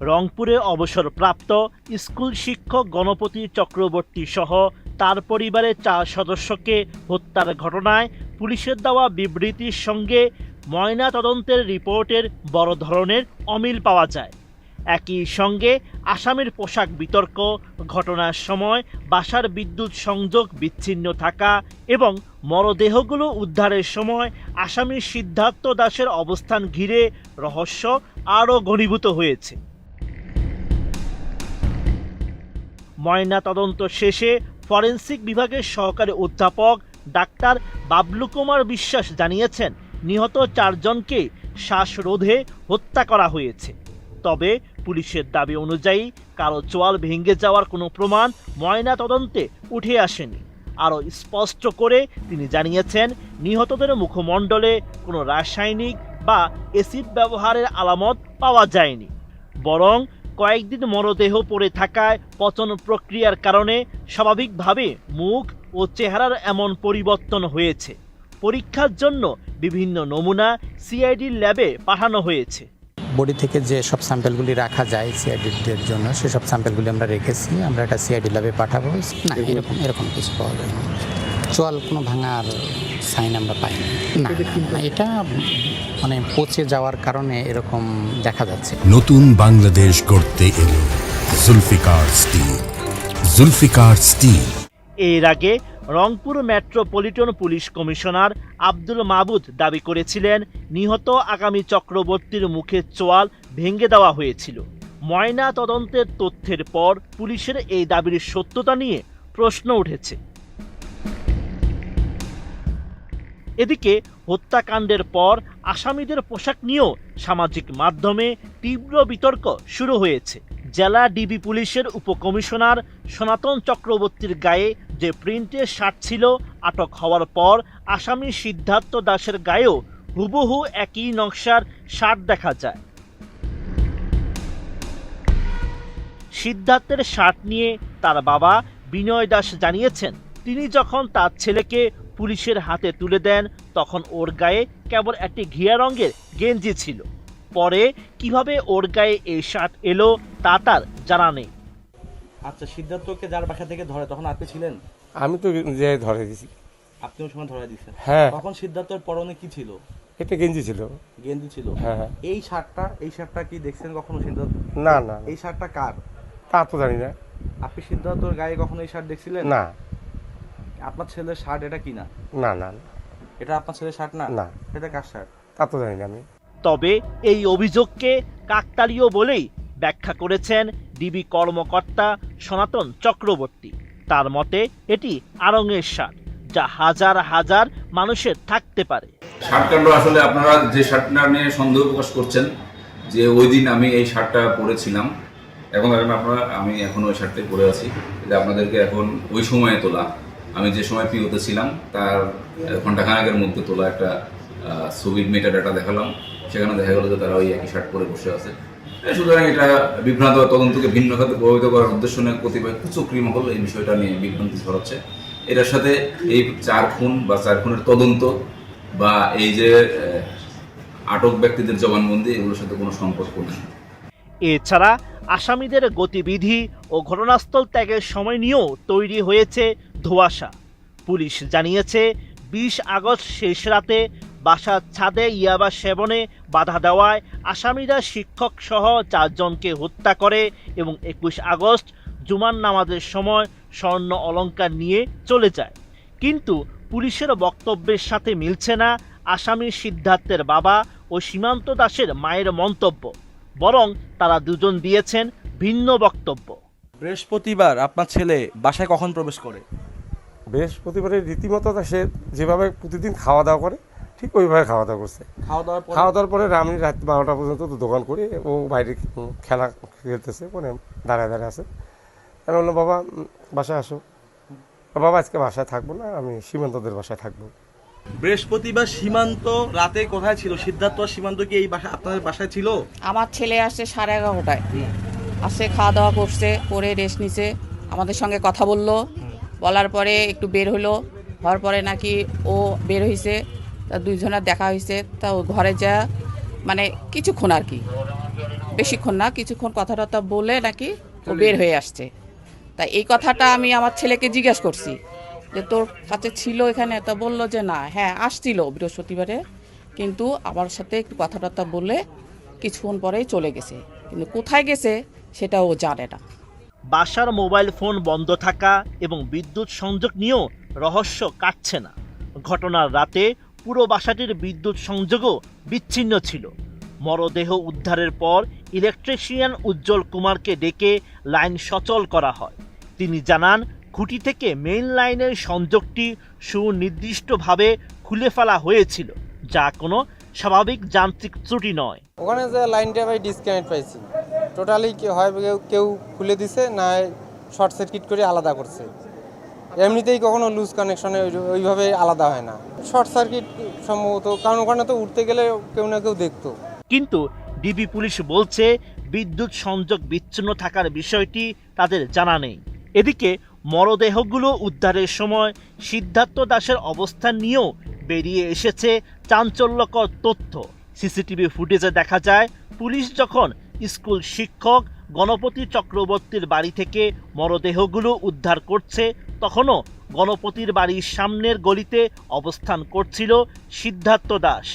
রংপুরে অবসরপ্রাপ্ত স্কুল শিক্ষক গণপতি চক্রবর্তী সহ তার পরিবারের 4 সদস্যকে হত্যার ঘটনায় পুলিশের দেওয়া বিবৃতির সঙ্গে ময়নাতদন্তের রিপোর্টের বড় ধরনের অমিল পাওয়া যায়। একই সঙ্গে আসামির পোশাক বিতর্ক, ঘটনার সময় বাসার বিদ্যুৎ সংযোগ বিচ্ছিন্ন থাকা এবং মরদেহগুলো উদ্ধারের সময় আসামি সিদ্ধার্থ দাসের অবস্থান ঘিরে রহস্য আরও ঘনীভূত হয়েছে। ময়নাতদন্ত শেষে ফরেনসিক বিভাগের সহকারী অধ্যাপক ডাক্তার বাবলু কুমার বিশ্বাস জানিয়েছেন, নিহত 4 জনকে শ্বাসরোধে হত্যা করা হয়েছে। তবে পুলিশের দাবি অনুযায়ী কারো চোয়াল ভেঙে যাওয়ার কোনো প্রমাণ ময়নাতদন্তে উঠে আসেনি। আরও স্পষ্ট করে তিনি জানিয়েছেন, নিহতদের মুখমণ্ডলে কোনো রাসায়নিক বা অ্যাসিড ব্যবহারের আলামত পাওয়া যায়নি, বরং কয়েকদিন মরদেহ পড়ে থাকায় পচন প্রক্রিয়ার কারণে স্বাভাবিকভাবে মুখ ও চেহারার এমন পরিবর্তন হয়েছে। পরীক্ষার জন্য বিভিন্ন নমুনা সিআইডির ল্যাবে পাঠানো হয়েছে। বডি থেকে যে সব স্যাম্পেলগুলি রাখা যায় সিআইডির জন্য, সেসব স্যাম্পেলগুলি আমরা রেখেছি। আমরা একটা সিআইডি ল্যাবে পাঠাবো। না, এরকম কিছু পাওয়া যায় না। চোয়াল কোনো ভাঙার সাইন আমরা পাইনি। না, এটা মানে পচে যাওয়ার কারণে এরকম দেখা যাচ্ছে। নতুন বাংলাদেশ গড়তে এলো জুলফিকার স্টিল। জুলফিকার স্টিল। এর আগে Rangpur metropolitan police commissioner Abdul মাবুদ দাবি করেছিলেন, নিহত আগামী চক্রবর্তীর মুখের চোয়াল ভেঙে দেওয়া হয়েছিল। ময়না তদন্তের তথ্যের পর পুলিশের এই দাবির সত্যতা নিয়ে প্রশ্ন উঠেছে। এদিকে হত্যাকাণ্ডের পর আসামিদের পোশাক নিয়েও সামাজিক মাধ্যমে তীব্র বিতর্ক শুরু হয়েছে। জেলা ডিবি পুলিশের উপকমিশনার সনাতন চক্রবর্তীর গায়ে যে প্রিন্টের শার্ট ছিল, আটক হওয়ার পর আসামি সিদ্ধার্থ দাসের গায়েও হুবহু একই নকশার শার্ট দেখা যায়। সিদ্ধার্থের শার্ট নিয়ে তার বাবা বিনয় দাস জানিয়েছেন, তিনি যখন তার ছেলেকে পুলিশের হাতে তুলে দেন তখন ওর গায়ে কেবল একটি ঘিয়া রঙের গেঞ্জি ছিল। পরে কিভাবে ওর গায়ে এই শার্ট এলো তা তার জানা নেই। আচ্ছা, সিদ্ধার্থকে যার বাসা থেকে ধরে তখন আপনি ছিলেন? আমি তো যে ধরে দিয়েছি। আপনি ওই সময় ধরে দিয়েছেন? হ্যাঁ। তখন সিদ্ধার্থের পরনে কি ছিল? একটা গেঞ্জি ছিল। গেঞ্জি ছিল? হ্যাঁ। এই শার্টটা কি দেখছেন কখনো সিদ্ধার্থ? না না, এই শার্টটা কার তা তো জানি না। আপনি সিদ্ধার্থর গায়ে কখনো এই শার্ট দেখছিলেন? না। আপনার ছেলের শার্ট এটা কি না? না না, এটা আপনার ছেলের শার্ট না? না। এটা কার শার্ট? তা তো জানি না আমি। তবে এই অভিযোগকে কাকতালীয় বলেই ব্যাখ্যা করেছেন ডিবি কর্মকর্তা সনাতন চক্রবর্তী। তার মতে এটি আড়ংয়ের শার্ট, যা হাজার হাজার মানুষের থাকতে পারে। শার্টকাণ্ড আসলে আপনারা যে শার্টটা নিয়ে সন্দেহ প্রকাশ করছেন যে ওই দিন আমি এই শার্টটা পরেছিলাম, এখন আমি এখন ওই শার্টটাই পরে আছি। এটা আপনাদেরকে এখন ওই সময়ে তোলা, আমি যে সময় পিওতে ছিলাম তার ঘণ্টাখানেকের মধ্যে তোলা একটা ছবির মেটাডাটা দেখালাম। সেখানে দেখা গেল যে তারা ওই একই শার্ট পরে বসে আছে। সুতরাং এটা বিভ্রান্ত তদন্তকে ভিন্ন খাতে প্রভাবিত করার উদ্দেশ্য নিয়ে কতিপয় কুচক্রী মহল এই বিষয়টা নিয়ে বিভ্রান্তি ছড়াচ্ছে। এটার সাথে এই 4 খুন বা 4 খুনের তদন্ত বা এই যে আটক ব্যক্তিদের জবানবন্দি, এগুলোর সাথে কোনো সম্পর্ক নেই। এছাড়া আসামিদের গতিবিধি ও ঘটনাস্থল ত্যাগের সময় নিয়েও তৈরি হয়েছে ধোঁয়াশা। পুলিশ জানিয়েছে, 20 আগস্ট শেষ রাতে বাসার ছাদে ইয়াবা সেবনে বাধা দেওয়ায় আসামিরা শিক্ষক সহ 4 জনকে হত্যা করে এবং 21 আগস্ট জুমার নামাজের সময় স্বর্ণ অলংকার নিয়ে চলে যায়। কিন্তু পুলিশের বক্তব্যের সাথে মিলছে না আসামি সিদ্ধার্থের বাবা ও সীমান্ত দাসের মায়ের মন্তব্য, বরং তারা দুজন দিয়েছেন ভিন্ন বক্তব্য। বৃহস্পতিবার আপনার ছেলে বাসায় কখন প্রবেশ করে? বৃহস্পতিবারে রীতিমতো সে যেভাবে প্রতিদিন খাওয়া দাওয়া করে ঠিক ওইভাবে খাওয়া দাওয়া করছে। খাওয়া দাওয়ার পরে আমি রাত 12টা পর্যন্ত দোকান করি, ও বাইরে খেলা খেলতেছে, মানে দাঁড়ায় আছে। আমি বললাম, বাবা বাসায় আসো। বাবা আজকে বাসায় থাকবো না, আমি সীমান্তদের বাসায় থাকবো। বৃহস্পতিবার সীমান্ত রাতে কোথায় ছিল? সিদ্ধার্থ আর সীমান্ত কি এই বাসা আপনাদের বাসায় ছিল? আমার ছেলে আসছে 11:30টায়, আসছে খাওয়া দাওয়া করছে, করে রেস্ট নিছে, আমাদের সঙ্গে কথা বললো, বলার পরে একটু বের হলো, হওয়ার পরে নাকি ও বের হয়েছে, তা 2 জনের দেখা হয়েছে। তা ও ঘরে যা মানে কিছুক্ষণ আর কি বেশিক্ষণ না, কিছুক্ষণ কথাবার্তা বলে নাকি ও বের হয়ে আসছে। তাই এই কথাটা আমি আমার ছেলেকে জিজ্ঞাসা করছি যে তোর কাছে ছিল এখানে, তা বললো যে না, হ্যাঁ আসছিল বৃহস্পতিবারে, কিন্তু আমার সাথে একটু কথাবার্তা বলে কিছুক্ষণ পরেই চলে গেছে, কিন্তু কোথায় গেছে সেটা ও জানে না। বাসার মোবাইল ফোন বন্ধ থাকা এবং বিদ্যুৎ সংযোগ নিয়েও রহস্য কাটছে না। ঘটনার রাতে পুরো বাসাটির বিদ্যুৎ সংযোগও বিচ্ছিন্ন ছিল। মরদেহ উদ্ধারের পর ইলেকট্রিশিয়ান উজ্জ্বল কুমারকে ডেকে লাইন সচল করা হয়। তিনি জানান, খুঁটি থেকে মেইন লাইনের সংযোগটি সুনির্দিষ্টভাবে খুলে ফেলা হয়েছিল, যা কোনো স্বাভাবিক যান্ত্রিক ত্রুটি নয়। ওখানে যে লাইনটা ভাই ডিসকানেক্ট পাইছি, টোটালি হয় কেউ খুলে দিছে, না শর্ট সার্কিট করে আলাদা করছে। এমনিতেই কখনো লুজ কানেকশনে ওইভাবে আলাদা হয় না, শর্ট সার্কিট সম্ভবত, কারণ ওখানে তো উঠতে গেলে কেউ না কেউ দেখতো। কিন্তু ডিবি পুলিশ বলছে বিদ্যুৎ সংযোগ বিচ্ছিন্ন থাকার বিষয়টি তাদের জানা নেই। এদিকে মরদেহগুলো উদ্ধারের সময় সিদ্ধার্থ দাসের অবস্থান নিয়েও বেরিয়ে এসেছে চাঞ্চল্যকর তথ্য। সিসিটিভি ফুটেজে দেখা যায়, পুলিশ যখন স্কুল শিক্ষক গণপতি চক্রবর্তীর বাড়ি থেকে মরদেহগুলো উদ্ধার করছে, তখনও গণপতির বাড়ির সামনের গলিতে অবস্থান করছিল সিদ্ধার্থ দাস।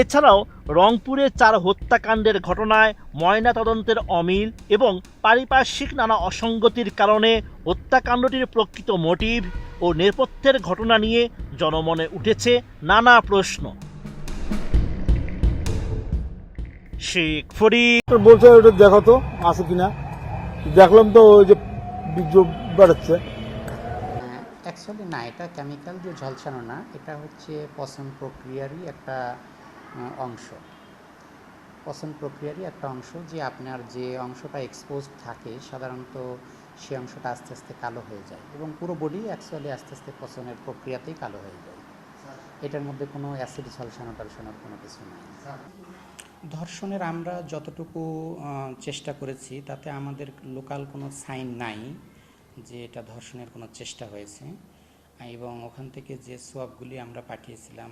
এছাড়াও রংপুরে 4 হত্যাকাণ্ডের ঘটনায় ময়নাতদন্তের অমিল এবং পারিপার্শ্বিক নানা অসঙ্গতির কারণে হত্যাকাণ্ডটির প্রকৃত মোটিভ ও নেপথ্যের ঘটনা নিয়ে জনমনে উঠেছে নানা প্রশ্ন। শেখ ফরিদ বলছে ওটা দেখো তো আছে কিনা, দেখলাম তো ওই যে বীর্য বেড়াচ্ছে। অ্যাকচুয়ালি না, এটা কেমিক্যাল দিয়ে ঝলসানো না, এটা হচ্ছে পচন প্রক্রিয়ারই একটা অংশ। পচন প্রক্রিয়ারই একটা অংশ, যে আপনার যে অংশটা এক্সপোজ থাকে সাধারণত সেই অংশটা আস্তে আস্তে কালো হয়ে যায়, এবং পুরো বডি অ্যাকচুয়ালি আস্তে আস্তে পচনের প্রক্রিয়াতেই কালো হয়ে যায়। এটার মধ্যে কোনো অ্যাসিড ঝলসানো টলসানোর কোনো কিছু নাই। ধর্ষণের আমরা যতটুকু চেষ্টা করেছি তাতে আমাদের লোকাল কোনো সাইন নাই যে এটা ধর্ষণের কোনো চেষ্টা হয়েছে, এবং ওখান থেকে যে সোয়াবগুলি আমরা পাঠিয়েছিলাম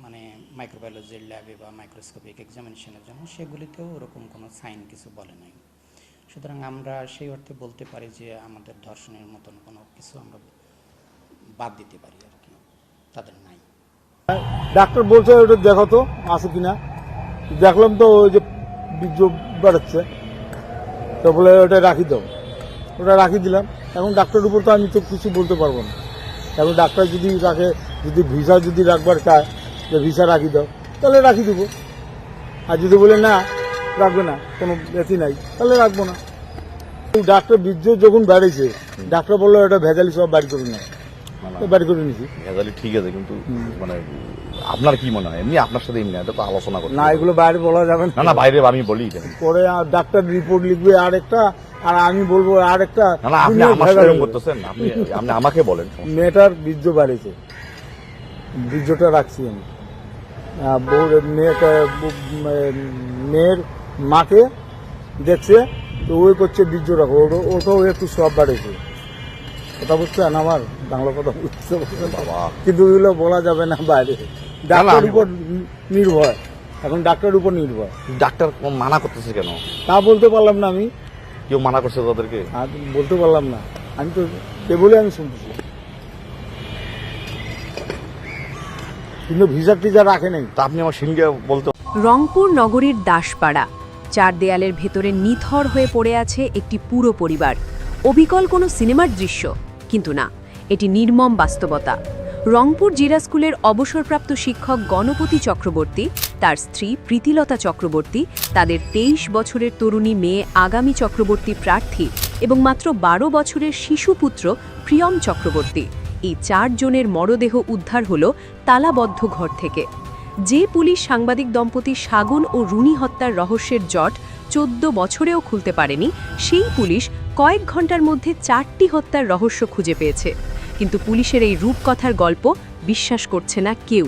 মানে মাইক্রোবায়োলজির ল্যাবে বা মাইক্রোস্কোপিক এক্সামিনেশনের জন্য, সেগুলিতেও ওরকম কোনো সাইন কিছু বলে নাই। সুতরাং আমরা সেই অর্থে বলতে পারি যে আমাদের ধর্ষণের মতন কোনো কিছু আমরা বাদ দিতে পারি আর কি, তাদের নাই। ডাক্তার বলছে ওটা দেখো তো আছে কিনা, দেখলাম তো ওই যে বীর্য বেড়াচ্ছে, তো বলে ওটা রাখি দাও, ওটা রাখি দিলাম। এখন ডাক্তারের উপর তো আমি তো কিছু বলতে পারবো না। এখন ডাক্তার যদি রাখে, যদি ভিসা যদি রাখবার চায় যে ভিসা রাখি দাও, তাহলে রাখি দেবো। আর যদি বলে না রাখবে না, কোনো এথি নাই, তাহলে রাখবো না। ডাক্তার বীর্য যখন বেড়েছে, ডাক্তার বললো এটা ভেজালি সব বাড়ি করে নেয়, বাড়ি করে নিয়েছি। ভেজালি ঠিক আছে, কিন্তু মানে আপনার কি মনে হয়, এমনি আপনার সাথে এমনি এটা তো আলোচনা করতে না, এগুলো বাইরে বলা যাবে না। না বাইরে আমি বলি পরে ডাক্তার রিপোর্ট লিখবে আরেকটা, আর আমি বলবো আরেকটা। না, আপনি আমার সাথে এরকম করতেছেন, আপনি আমাকে বলেন। মেয়েটার বীর্য বাড়িয়েছে, বীর্যটা রাখছি আমি। মেয়ের মাকে দেখছে, তো ওই করছে বীর্য রাখো, ওটাও একটু সব বাড়িয়েছে। কথা বুঝছেন আমার, বাংলা কথা বুঝতে পারছেন বাবা, কিন্তু ওইগুলো বলা যাবে না বাইরে। ডাক্তার উপর নির্ভর, এখন ডাক্তারের উপর নির্ভর। ডাক্তার মানা করতেছে কেন তা বলতে পারলাম না আমি। কেউ মানা করছে তাদেরকে? বলতে পারলাম না, আমি তো বলে আমি শুনতেছি, কিন্তু ভিসা টিজা রাখে নাই। তা আপনি আমার সিনকে বলতে। রংপুর নগরীর দাসপাড়া, 4 দেয়ালের ভেতরে নিথর হয়ে পড়ে আছে একটি পুরো পরিবার। অবিকল কোনো সিনেমার দৃশ্য, কিন্তু না, এটি নির্মম বাস্তবতা। রংপুর জিরা স্কুলের অবসরপ্রাপ্ত শিক্ষক গণপতি চক্রবর্তী, তার স্ত্রী প্রীতিলতা চক্রবর্তী, তাদের 23 বছরের তরুণী মেয়ে আগামী চক্রবর্তী প্রার্থী এবং মাত্র 12 বছরের শিশুপুত্র প্রিয়ম চক্রবর্তী, এই 4 জনের মরদেহ উদ্ধার হল তালাবদ্ধ ঘর থেকে। যে পুলিশ সাংবাদিক দম্পতি সাগুন ও রুনি হত্যার রহস্যের জট 14 বছরেও খুলতে পারেনি, সেই পুলিশ কয়েক ঘন্টার মধ্যে 4টি হত্যার রহস্য খুঁজে পেয়েছে। কিন্তু পুলিশের এই রূপকথার গল্প বিশ্বাস করছে না কেউ,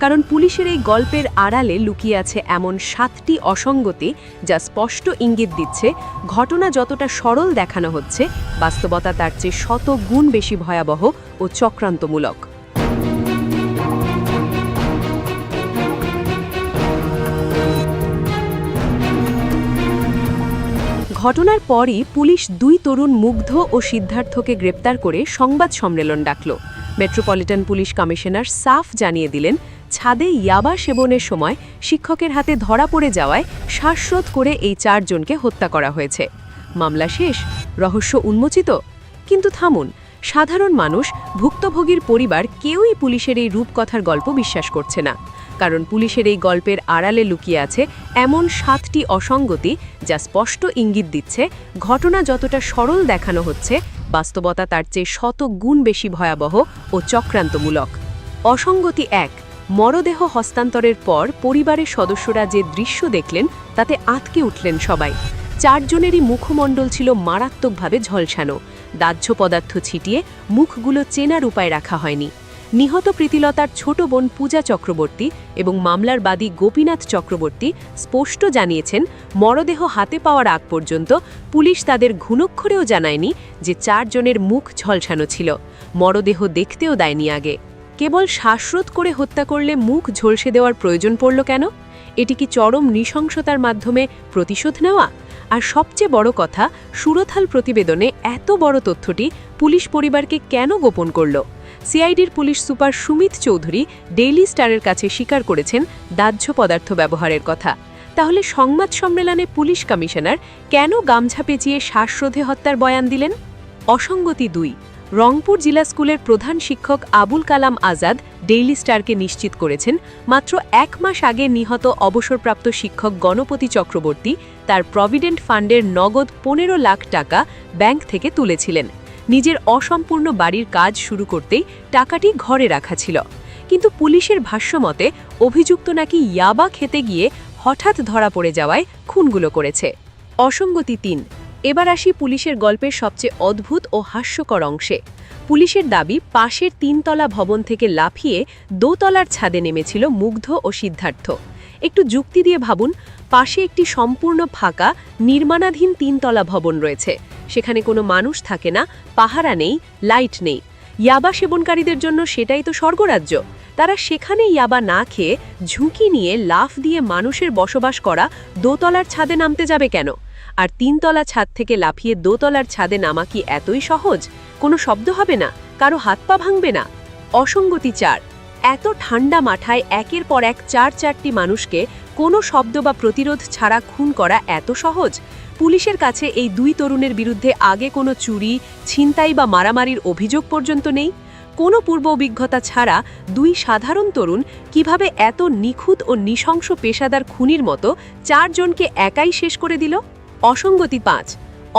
কারণ পুলিশের এই গল্পের আড়ালে লুকিয়ে আছে এমন 7টি অসঙ্গতি যা স্পষ্ট ইঙ্গিত দিচ্ছে ঘটনা যতটা সরল দেখানো হচ্ছে, বাস্তবতা তার চেয়ে 100 গুণ বেশি ভয়াবহ ও চক্রান্তমূলক। ঘটনার পরই পুলিশ 2 তরুণ মুগ্ধ ও সিদ্ধার্থকে গ্রেপ্তার করে সংবাদ সম্মেলন ডাকল। মেট্রোপলিটন পুলিশ কমিশনার সাফ জানিয়ে দিলেন, ছাদে ইয়াবা সেবনের সময় শিক্ষকের হাতে ধরা পড়ে যাওয়ায় শ্বাসরোধ করে এই 4 জনকে হত্যা করা হয়েছে। মামলা শেষ, রহস্য উন্মোচিত। কিন্তু থামুন, সাধারণ মানুষ, ভুক্তভোগীর পরিবার কেউই পুলিশের এই রূপকথার গল্প বিশ্বাস করছে না। কারণ পুলিশের এই গল্পের আড়ালে লুকিয়ে আছে এমন 7টি অসঙ্গতি, যা স্পষ্ট ইঙ্গিত দিচ্ছে ঘটনা যতটা সরল দেখানো হচ্ছে, বাস্তবতা তার চেয়ে 100 গুণ বেশি ভয়াবহ ও চক্রান্তমূলক। অসঙ্গতি 1, মরদেহ হস্তান্তরের পর পরিবারের সদস্যরা যে দৃশ্য দেখলেন তাতে আঁতকে উঠলেন সবাই। 4 জনেরই মুখমণ্ডল ছিল মারাত্মকভাবে ঝলসানো, দাহ্য পদার্থ ছিটিয়ে মুখগুলো চেনার উপায় রাখা হয়নি। নিহত প্রীতিলতার ছোট বোন পূজা চক্রবর্তী এবং মামলার বাদী গোপীনাথ চক্রবর্তী স্পষ্ট জানিয়েছেন, মরদেহ হাতে পাওয়ার আগ পর্যন্ত পুলিশ তাদের ঘুণক্ষরেও জানায়নি যে 4 জনের মুখ ঝলসানো ছিল। মরদেহ দেখতেও দেয়নি আগে। কেবল শ্বাসরোধ করে হত্যা করলে মুখ ঝলসে দেওয়ার প্রয়োজন পড়ল কেন? এটি কি চরম নৃশংসতার মাধ্যমে প্রতিশোধ নেওয়া? আর সবচেয়ে বড় কথা, সুরথাল প্রতিবেদনে এত বড় তথ্যটি পুলিশ পরিবারকে কেন গোপন করল? সিআইডির police super Sumit Chowdhury daily স্টারের কাছে স্বীকার করেছেন দাহ্য পদার্থ ব্যবহারের কথা। তাহলে সংবাদ সম্মেলনে পুলিশ কমিশনার কেন গামছা পেঁচিয়ে শ্বাসরোধে হত্যার বয়ান দিলেন? অসঙ্গতি 2, রংপুর জেলা স্কুলের প্রধান শিক্ষক আবুল কালাম আজাদ ডেইলি স্টারকে নিশ্চিত করেছেন, মাত্র 1 মাস আগে নিহত অবসরপ্রাপ্ত শিক্ষক গণপতি চক্রবর্তী তার প্রভিডেন্ট ফান্ডের নগদ 15 লাখ টাকা ব্যাংক থেকে তুলেছিলেন। নিজের অসম্পূর্ণ বাড়ির কাজ শুরু করতেই টাকাটি ঘরে রাখা ছিল। কিন্তু পুলিশের ভাষ্যমতে অভিযুক্ত নাকি ইয়াবা খেতে গিয়ে হঠাৎ ধরা পড়ে যাওয়ায় খুনগুলো করেছে। অসঙ্গতি 3, এবার আসি পুলিশের গল্পের সবচেয়ে অদ্ভুত ও হাস্যকর অংশে। পুলিশের দাবি, পাশের 3 তলা ভবন থেকে লাফিয়ে 2 তলার ছাদে নেমেছিল মুগ্ধ ও সিদ্ধার্থ। একটু যুক্তি দিয়ে ভাবুন, পাশে একটি সম্পূর্ণ ফাঁকা নির্মাণাধীন 3 তলা ভবন রয়েছে, সেখানে কোনো মানুষ থাকে না, পাহারা নেই, লাইট নেই। ইয়াবা সেবনকারীদের জন্য সেটাই তো স্বর্গরাজ্য। তারা সেখানে ইয়াবা না খেয়ে ঝুঁকি নিয়ে লাফ দিয়ে মানুষের বসবাস করা 2 তলার ছাদে নামতে যাবে কেন? আর 3 তলা ছাদ থেকে লাফিয়ে 2 তলার ছাদে নামা কি এতই সহজ? কোনো শব্দ হবে না, কারো হাত পা ভাঙবে না? অসঙ্গতি 4, এত ঠান্ডা মাথায় একের পর এক 4টি মানুষকে কোনো শব্দ বা প্রতিরোধ ছাড়া খুন করা এত সহজ? পুলিশের কাছে এই 2 তরুণের বিরুদ্ধে আগে কোনো চুরি, ছিনতাই বা মারামারির অভিযোগ পর্যন্ত নেই। কোনো পূর্ব অভিজ্ঞতা ছাড়া 2 সাধারণ তরুণ কিভাবে এত নিখুঁত ও নৃশংস পেশাদার খুনির মতো 4 জনকে একাই শেষ করে দিল? অসঙ্গতি 5,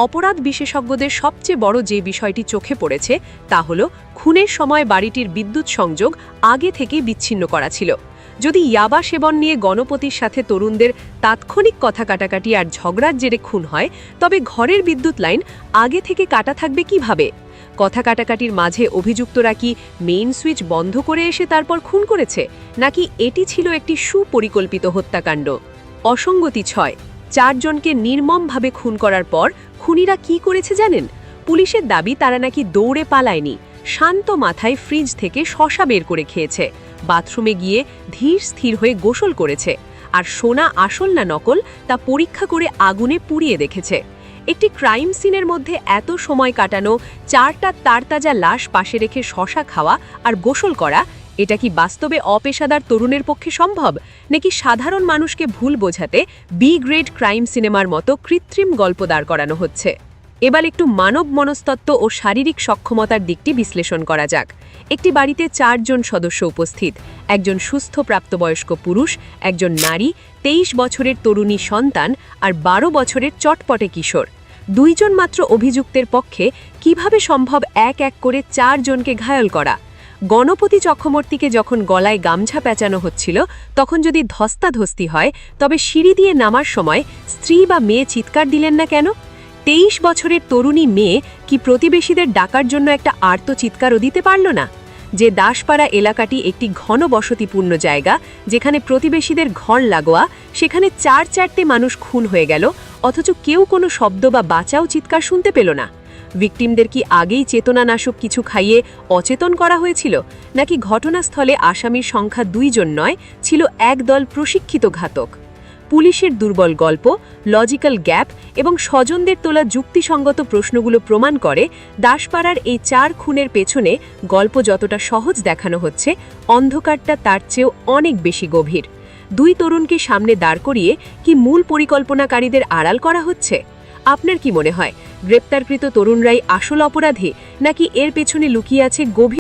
অপরাধ বিশেষজ্ঞদের সবচেয়ে বড় যে বিষয়টি চোখে পড়েছে তা হল খুনের সময় বাড়িটির বিদ্যুৎ সংযোগ আগে থেকেই বিচ্ছিন্ন করা ছিল। যদি ইয়াবা সেবন নিয়ে গণপতির সাথে তরুণদের তাৎক্ষণিক কথা কাটাকাটি আর ঝগড়ার জেরে খুন হয়, তবে ঘরের বিদ্যুৎ লাইন আগে থেকে কাটা থাকবে কিভাবে? কথা কাটাকাটির মাঝে অভিযুক্তরা কি মেইন সুইচ বন্ধ করে এসে তারপর খুন করেছে, নাকি এটি ছিল একটি সুপরিকল্পিত হত্যাকাণ্ড? অসঙ্গতি 6, 4 জনকে নির্মমভাবে খুন করার পর খুনিরা কি করেছে জানেন? পুলিশের দাবি তারা নাকি দৌড়ে পালায়নি, শান্ত মাথায় ফ্রিজ থেকে শসা বের করে খেয়েছে, বাথরুমে গিয়ে ধীর স্থির হয়ে গোসল করেছে, আর সোনা আসল না নকল তা পরীক্ষা করে আগুনে পুড়িয়ে দেখেছে। একটি ক্রাইম সিনের মধ্যে এত সময় কাটানো, 4টা তারতাজা লাশ পাশে রেখে শসা খাওয়া আর গোসল করা, এটা কি বাস্তবে অপেশাদার তরুণের পক্ষে সম্ভব, নাকি সাধারণ মানুষকে ভুল বোঝাতে বি গ্রেড ক্রাইম সিনেমার মতো কৃত্রিম গল্প দাঁড় করানো হচ্ছে? এবার একটু মানব মনস্তত্ত্ব ও শারীরিক সক্ষমতার দিকটি বিশ্লেষণ করা যাক। একটি বাড়িতে 4 জন সদস্য উপস্থিত, একজন সুস্থ প্রাপ্তবয়স্ক পুরুষ, একজন নারী, 23 বছরের তরুণী সন্তান আর 12 বছরের চটপটে কিশোর। 2 জন মাত্র অভিযুক্তের পক্ষে কিভাবে সম্ভব এক এক করে 4 জনকে ঘায়েল করা? গণপতি চক্রবর্তীকে যখন গলায় গামছা পেঁচানো হচ্ছিল, তখন যদি ধস্তাধস্তি হয়, তবে সিঁড়ি দিয়ে নামার সময় স্ত্রী বা মেয়ে চিৎকার দিলেন না কেন? 23 বছরের তরুণী মেয়ে কি প্রতিবেশীদের ডাকার জন্য একটা আর্ত চিৎকারও দিতে পারল না? যে দাসপাড়া এলাকাটি একটি ঘন বসতিপূর্ণ জায়গা, যেখানে প্রতিবেশীদের ঘর লাগোয়া, সেখানে 4-4টে মানুষ খুন হয়ে গেল, অথচ কেউ কোনো শব্দ বা বাঁচাও চিৎকার শুনতে পেল না। ভিকটিমদের কি আগেই চেতনানাশক কিছু খাইয়ে অচেতন করা হয়েছিল, নাকি ঘটনাস্থলে আসামির সংখ্যা 2 জন নয়, ছিল একদল প্রশিক্ষিত ঘাতক? পুলিশের দুর্বল গল্প, লজিক্যাল গ্যাপ এবং স্বজনদের তোলা যুক্তিসঙ্গত প্রশ্নগুলো প্রমাণ করে দাসপাড়ার এই 4 খুনের পেছনে গল্প যতটা সহজ দেখানো হচ্ছে, অন্ধকারটা তার চেয়েও অনেক বেশি গভীর। 2 তরুণকে সামনে দাঁড় করিয়ে কি মূল পরিকল্পনাকারীদের আড়াল করা হচ্ছে? আপনার কি মনে হয় গ্রেপ্তারকৃত তরুণরাই আসল অপরাধী, নাকি এর পেছনে লুকিয়ে আছে গভীর